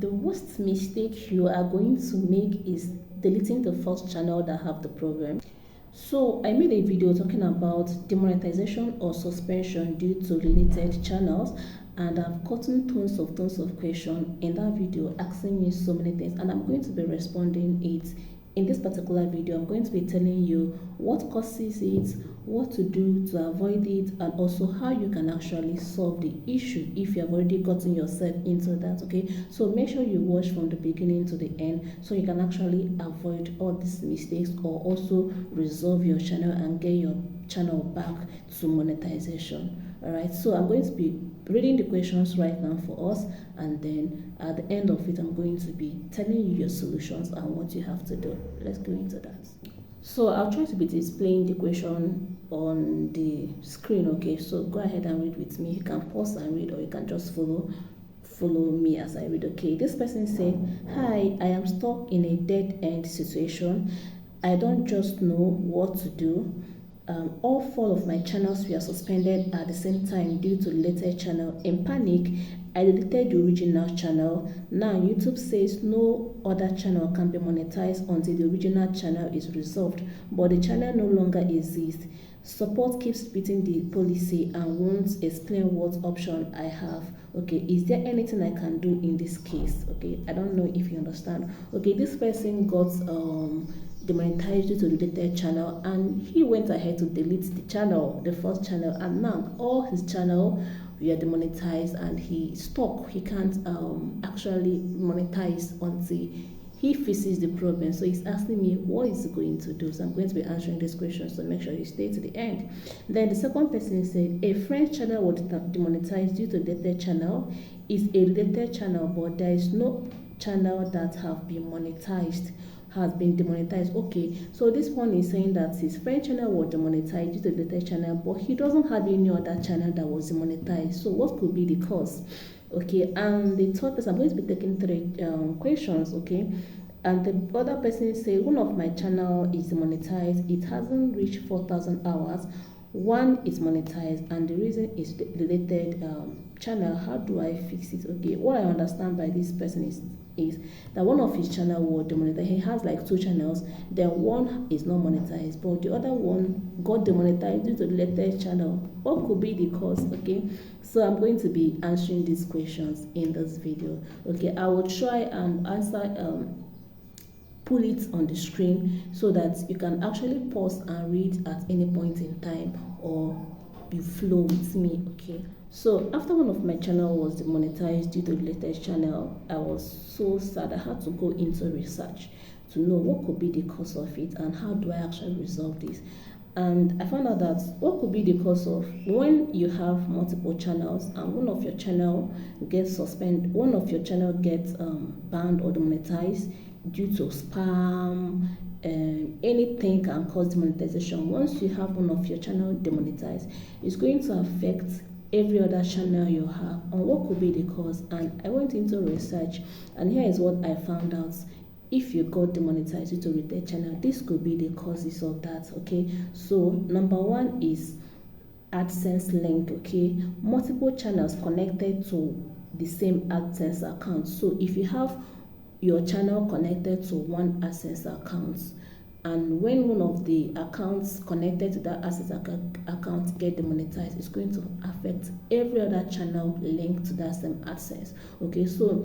The worst mistake you are going to make is deleting the first channel that have the problem. So I made a video talking about demonetization or suspension due to related channels, and I've gotten tons of questions in that video asking me so many things, and I'm going to be responding it. In this particular video, I'm going to be telling you what causes it, what to do to avoid it, and also how you can actually solve the issue if you have already gotten yourself into that. Okay, so make sure you watch from the beginning to the end so you can actually avoid all these mistakes, or also resolve your channel and get your channel back to monetization. All right, so I'm going to be reading the questions right now for us, and then at the end of it I'm going to be telling you your solutions and what you have to do. Let's go into that. So I'll try to be displaying the question on the screen. Okay, so go ahead and read with me. You can pause and read, or you can just follow me as I read. Okay, this person said, hi, I am stuck in a dead-end situation. I don't just know what to do. All 4 of my channels were suspended at the same time due to related channel. In panic, I deleted the original channel. Now YouTube says no other channel can be monetized until the original channel is resolved, but the channel no longer exists. Support keeps beating the policy and won't explain what option I have. Okay, is there anything I can do in this case? Okay, I don't know if you understand. Okay, this person got demonetized due to related channel, and he went ahead to delete the channel, the first channel, and now all his channel were demonetized, and he stuck. He can't actually monetize until he faces the problem. So he's asking me what is he going to do. So I'm going to be answering this question, so make sure you stay to the end. Then the second person said a friend's channel was demonetized due to related channel. Is a related channel, but there is no channel that have been monetized, has been demonetized. Okay, so this one is saying that his friend channel was demonetized due to the latest channel, but he doesn't have any other channel that was demonetized. So what could be the cause? Okay, and the third person, I'm going to be taking 3 questions. Okay, and the other person say one of my channel is demonetized. It hasn't reached 4,000 hours. One is monetized, and the reason is the related channel. How do I fix it? Okay, what I understand by this person is that one of his channel was demonetized. He has like 2 channels, then one is not monetized, but the other one got demonetized due to the latest channel. What could be the cause? Okay, so I'm going to be answering these questions in this video. Okay, I will try and answer put it on the screen so that you can actually pause and read at any point in time, or you flow with me. Okay, so after one of my channel was demonetized due to the latest channel, I was so sad. I had to go into research to know what could be the cause of it and how do I actually resolve this. And I found out that what could be the cause of when you have multiple channels and one of your channel gets suspended, one of your channel gets banned or demonetized due to spam, anything can cause demonetization. Once you have one of your channel demonetized, it's going to affect every other channel you have. And what could be the cause? And I went into research, and here is what I found out. If you got demonetized due to related channel, this could be the causes of that. Okay, so number 1 is AdSense link. Okay, multiple channels connected to the same AdSense account. So if you have your channel connected to one AdSense account, and when one of the accounts connected to that AdSense account get demonetized, it's going to affect every other channel linked to that same AdSense. Okay, so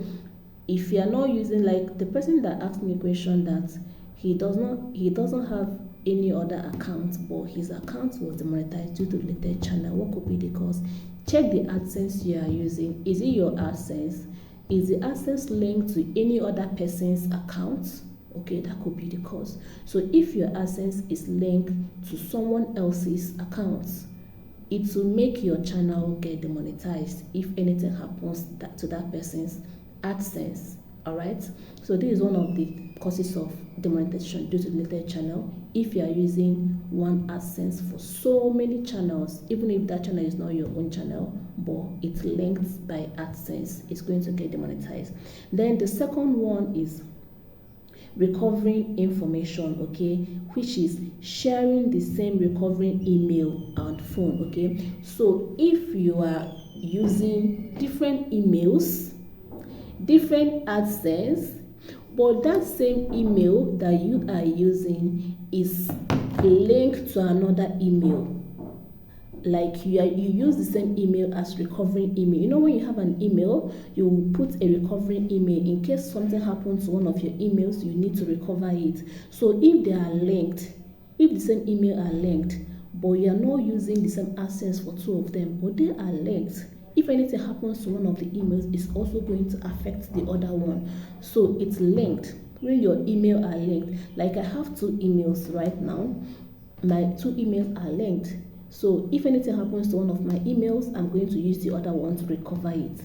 if you are not using, like the person that asked me a question that he doesn't have any other account, but his account was demonetized due to related channel, what could be the cause? Check the AdSense you are using. Is it your AdSense? Is the AdSense linked to any other person's account? Okay, that could be the cause. So if your AdSense is linked to someone else's account, it will make your channel get demonetized if anything happens to that person's AdSense. All right, so this is one of the causes of demonetization due to related channel. If you are using one AdSense for so many channels, even if that channel is not your own channel, but it's linked by AdSense, it's going to get demonetized. Then the second one is recovering information, okay, which is sharing the same recovering email and phone. Okay, so if you are using different emails, different AdSense, but that same email that you are using is linked to another email. Like you use the same email as recovering email. You know, when you have an email, you put a recovering email in case something happens to one of your emails, you need to recover it. So if they are linked, if the same email are linked, but you are not using the same AdSense for two of them, but they are linked, if anything happens to one of the emails, it's also going to affect the other one. So it's linked. When your email are linked, like I have two emails right now, my two emails are linked. So if anything happens to one of my emails, I'm going to use the other one to recover it.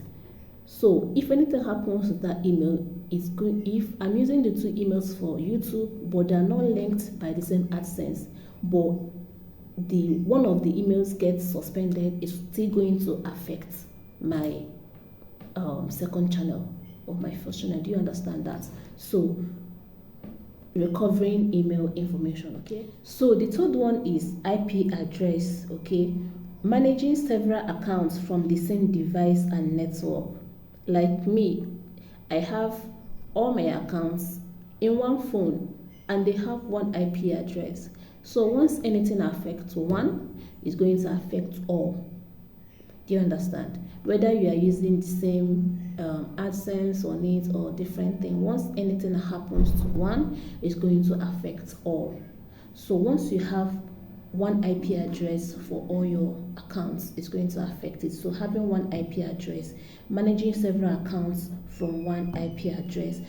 So if anything happens to that email, it's going, if I'm using the two emails for YouTube, but they're not linked by the same AdSense, but the one of the emails gets suspended, it's still going to affect my second channel or my first channel. Do you understand that? So recovering email information. Okay, so the third one is IP address. Okay, managing several accounts from the same device and network. Like me, I have all my accounts in one phone and they have one IP address. So once anything affects one, it's going to affect all. Do you understand? Whether you are using the same AdSense on it or different thing, once anything happens to one, it's going to affect all. So once you have one IP address for all your accounts, it's going to affect it. So having one IP address, managing several accounts from one IP address.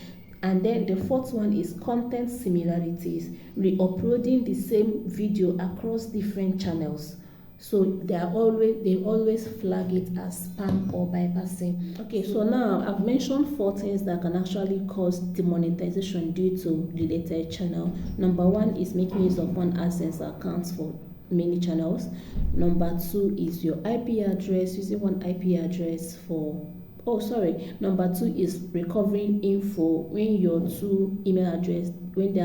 And then the fourth one is content similarities, re-uploading the same video across different channels. So they always flag it as spam or bypassing. Okay, so now I've mentioned 4 things that can actually cause demonetization due to related channel. Number 1 is making use of one AdSense account for many channels. Number 2 is your IP address, using one IP address for number 2 is recovering info when your two email address, when they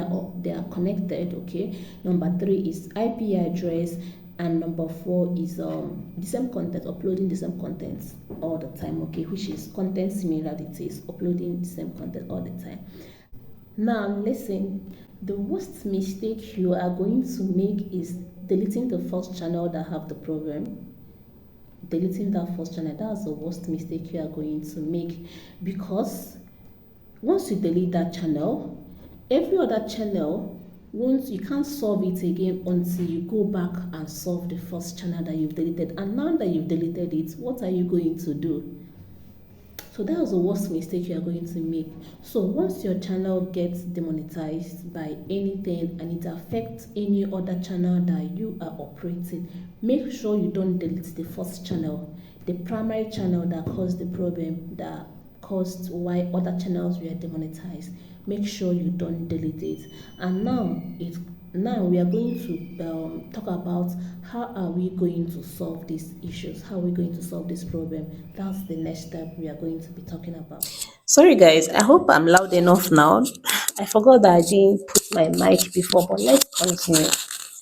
are connected. Okay, number 3 is IP address, and number 4 is the same content, uploading the same content all the time. Okay, which is content similarities, uploading the same content all the time. Now listen, the worst mistake you are going to make is deleting the first channel that have the problem. Deleting that first channel, that's the worst mistake you are going to make, because once you delete that channel, every other channel, once you can't solve it again until you go back and solve the first channel that you've deleted. And now that you've deleted it, what are you going to do? So that was the worst mistake you are going to make. So once your channel gets demonetized by anything and it affects any other channel that you are operating, make sure you don't delete the first channel, the primary channel that caused the problem, that caused why other channels were demonetized. Make sure you don't delete it. And now we are going to talk about how are we going to solve these issues, how are we going to solve this problem. That's the next step we are going to be talking about. Sorry guys, I hope I'm loud enough now. I forgot that I didn't put my mic before, but let's continue.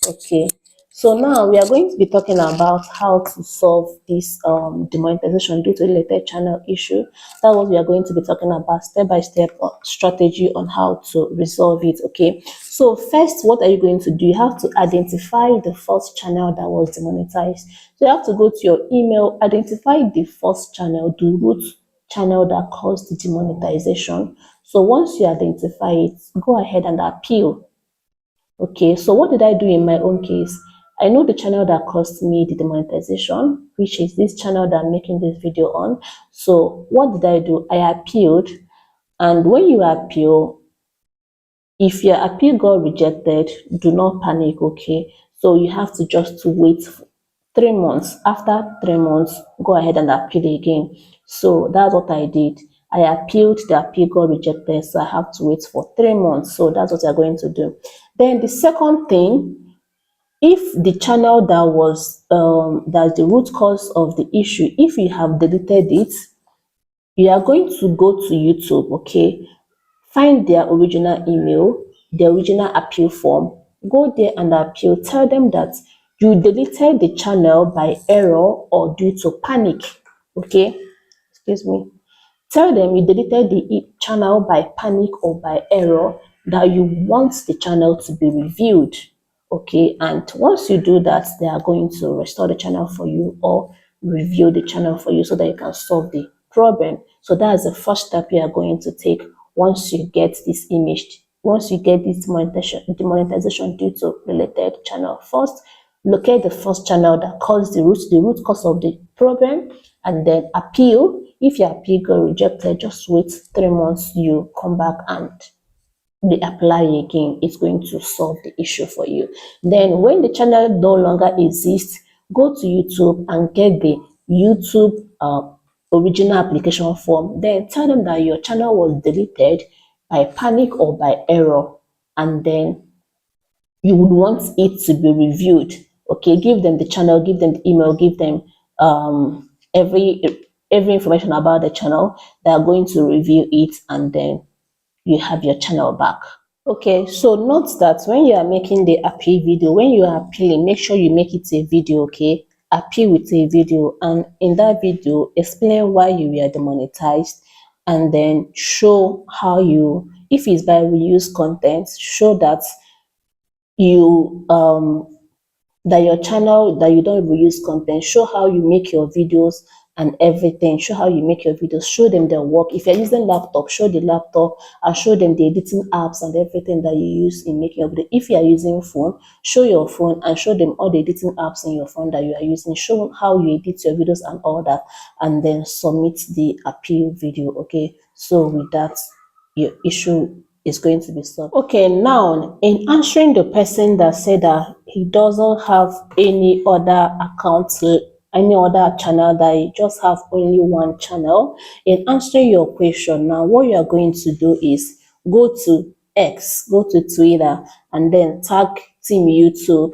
Okay, so now we are going to be talking about how to solve this demonetization due to related channel issue. That's what we are going to be talking about, step by step strategy on how to resolve it. Okay, so first, what are you going to do? You have to identify the first channel that was demonetized. So you have to go to your email, identify the first channel, the root channel that caused the demonetization. So once you identify it, go ahead and appeal. Okay, so what did I do in my own case? I know the channel that caused me the demonetization, which is this channel that I'm making this video on. So what did I do? I appealed, and when you appeal, if your appeal got rejected, do not panic. Okay, so you have to just wait 3 months. After 3 months, go ahead and appeal again. So that's what I did. I appealed, the appeal got rejected, so I have to wait for 3 months. So that's what you're going to do. Then the second thing, if the channel that was that's the root cause of the issue, if you have deleted it, you are going to go to YouTube. Okay, find their original email, the original appeal form, go there and appeal. Tell them that you deleted the channel by error or due to panic. Okay, excuse me. Tell them you deleted the channel by panic or by error, that you want the channel to be reviewed. Okay, and once you do that, they are going to restore the channel for you or review the channel for you so that you can solve the problem. So that's the first step you are going to take once you get this image, once you get this demonetization due to related channel. First, locate the first channel that caused the root cause of the problem, and then appeal. If your appeal got rejected, just wait 3 months, you come back and they apply again. It's going to solve the issue for you. Then when the channel no longer exists, go to YouTube and get the YouTube original application form. Then tell them that your channel was deleted by panic or by error, and then you would want it to be reviewed. Okay, give them the channel, give them the email, give them every information about the channel. They are going to review it, and then you have your channel back. Okay, so note that when you are making the appeal video, when you are appealing, make sure you make it a video. Okay, appeal with a video, and in that video explain why you were demonetized, and then show how you, if it's by reuse content, show that you that your channel, that you don't reuse content, show how you make your videos and everything, show how you make your videos, show them their work. If you're using laptop, show the laptop and show them the editing apps and everything that you use in making your video. If you are using phone, show your phone and show them all the editing apps in your phone that you are using, show them how you edit your videos and all that, and then submit the appeal video. Okay, so with that, your issue is going to be solved. Okay, now in answering the person that said that he doesn't have any other account, any other channel, that he just have only one channel, in answering your question, now what you are going to do is go to X, go to Twitter, and then tag Team YouTube.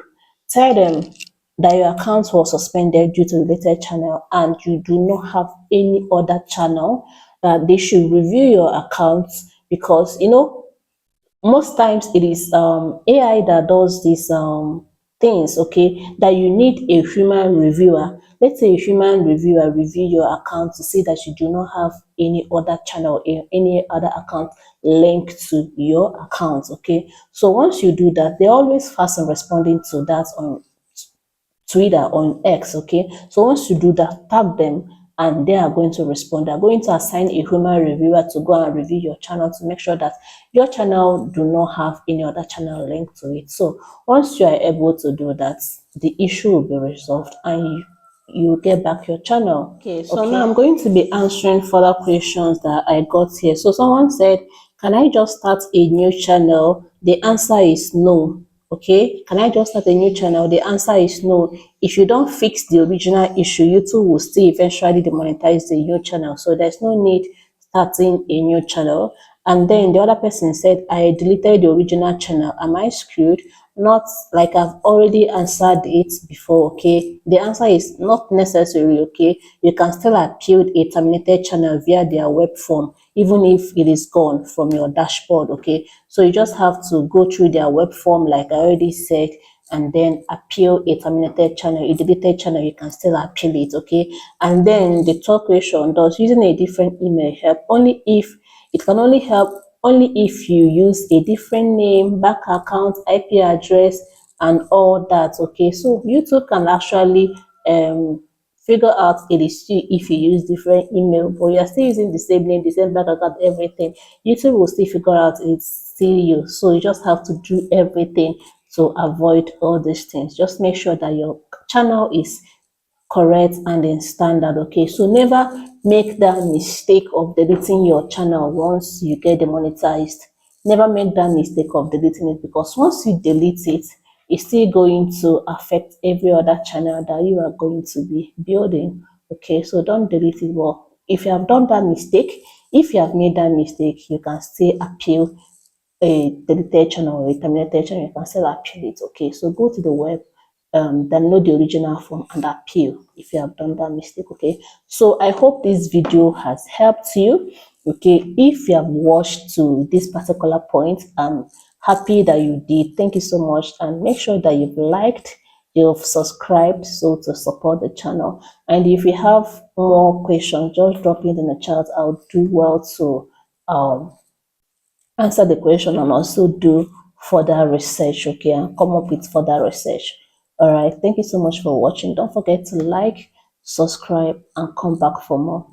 Tell them that your account was suspended due to related channel and you do not have any other channel, that they should review your account, because most times it is AI that does these things. Okay, that you need a human reviewer. Let's say a human reviewer review your account to see that you do not have any other channel, any other account linked to your account. Okay, so once you do that, they're always fast in responding to that on Twitter, on X. Okay, so once you do that, tag them and they are going to respond. They're going to assign a human reviewer to go and review your channel to make sure that your channel do not have any other channel linked to it. So once you are able to do that, the issue will be resolved and you get back your channel. Okay, so now I'm going to be answering further questions that I got here. So someone said, can I just start a new channel? The answer is no. Okay, can I just start a new channel? The answer is no. If you don't fix the original issue, YouTube will still eventually demonetize the new channel. So there's no need starting a new channel. And then the other person said, I deleted the original channel. Am I screwed? Not, like I've already answered it before. Okay, the answer is not necessary. Okay, you can still appeal a terminated channel via their web form, even if it is gone from your dashboard. Okay, so you just have to go through their web form, like I already said, and then appeal a terminated channel. A deleted channel, you can still appeal it. Okay, and then the third question, does using a different email help? Only if it can only help only if you use a different name, bank account, IP address, and all that. Okay, so YouTube can actually figure out it is you if you use different email, but you're still using the same name, the same bank account, everything. YouTube will still figure out it's still you. So you just have to do everything to avoid all these things. Just make sure that your channel is correct and in standard. Okay, so never make that mistake of deleting your channel once you get demonetized. Never make that mistake of deleting it, because once you delete it, it's still going to affect every other channel that you are going to be building. Okay, so don't delete it. Well, if you have done that mistake, if you have made that mistake, you can still appeal a deleted channel or a terminated channel. You can still appeal it. Okay, so go to the web, download the original form and appeal if you have done that mistake. Okay, so I hope this video has helped you. Okay, if you have watched to this particular point, I'm happy that you did. Thank you so much, and make sure that you've liked you've subscribed so to support the channel. And if you have more questions, just drop it in the chat. I'll do well to answer the question and also do further research, okay, and come up with further research. All right, thank you so much for watching. Don't forget to like, subscribe, and come back for more.